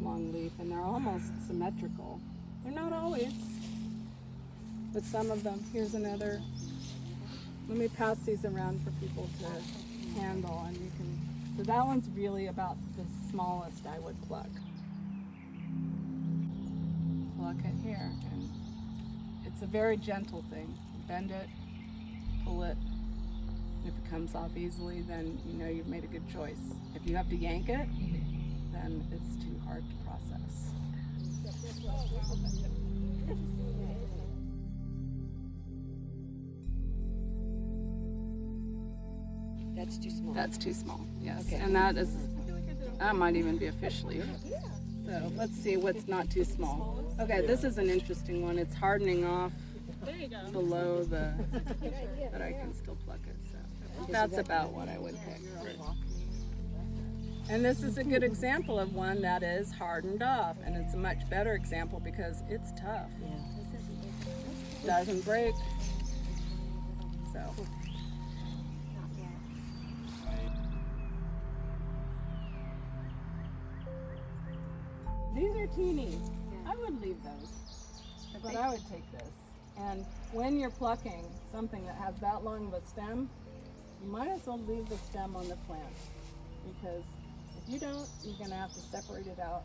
long leaf, and they're almost symmetrical. They're not always, but some of them. Here's another. Let me pass these around for people to handle, and you can. So that one's really about the smallest I would pluck. Pluck it here, and it's a very gentle thing. Bend it, pull it. If it comes off easily, then you know you've made a good choice. If you have to yank it, then it's too hard to process. That's too small. That's too small, yes. Okay. And that might even be a fish leaf. So let's see what's not too small. Okay, this is an interesting one. It's hardening off below the, but I can still pluck it. So that's about what I would pick. And this is a good example of one that is hardened off, and it's a much better example because it's tough. Doesn't break. So. These are teeny. I would leave those, but I would take this. And when you're plucking something that has that long of a stem, you might as well leave the stem on the plant, because if you don't, you're going to have to separate it out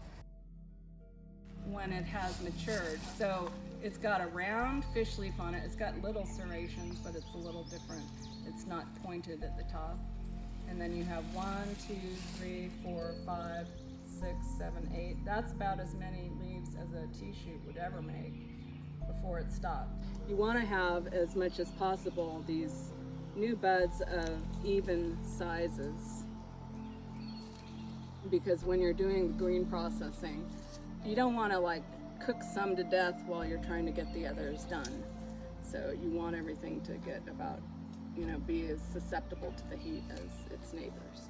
when it has matured. So it's got a round fish leaf on it. It's got little serrations, but it's a little different. It's not pointed at the top. And then you have 1, 2, 3, 4, 5, 6, 7, 8. That's about as many leaves as a tea shoot would ever make before it stopped. You want to have as much as possible these new buds of even sizes, because when you're doing the green processing, you don't want to like cook some to death while you're trying to get the others done. So you want everything to get about, be as susceptible to the heat as its neighbors.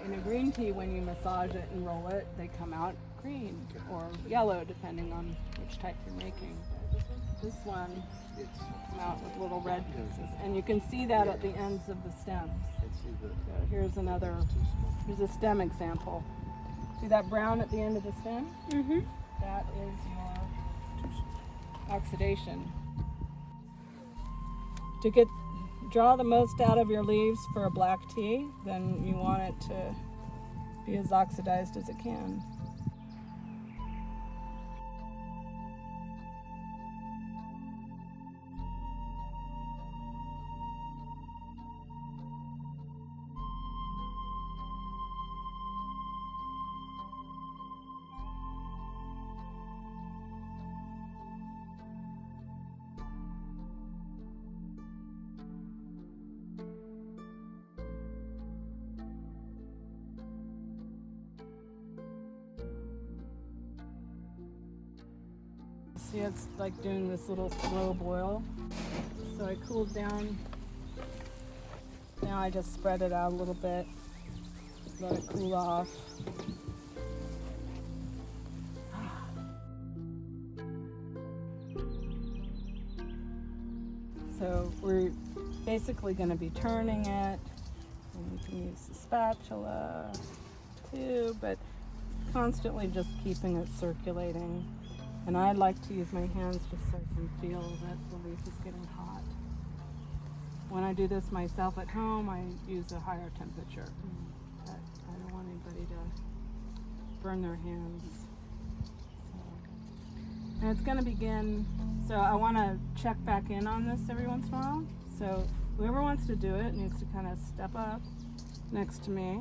In a green tea, when you massage it and roll it, they come out green or yellow, depending on which type you're making. This one come out with little red pieces, and you can see that at the ends of the stems. So here's a stem example. See that brown at the end of the stem? Mm-hmm. That is your oxidation. To draw the most out of your leaves for a black tea, then you want it to be as oxidized as it can. See, it's like doing this little slow boil. So I cooled down. Now I just spread it out a little bit, let it cool off. So we're basically going to be turning it, and you can use the spatula too, but constantly just keeping it circulating. And I like to use my hands just so I can feel that the leaf is getting hot. When I do this myself at home, I use a higher temperature. But I don't want anybody to burn their hands. And it's going to begin, so I want to check back in on this every once in a while. So whoever wants to do it needs to kind of step up next to me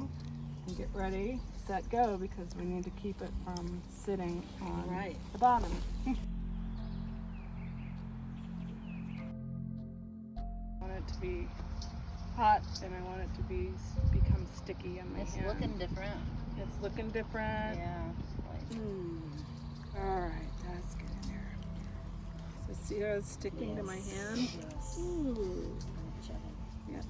and get ready, set, go, because we need to keep it from sitting on the bottom. I want it to be hot, and I want it to become sticky on my hand. It's looking different. It's looking different. Yeah. All right, that's good in there. So see how it's sticking to my hand? Yes. Ooh. Yeah.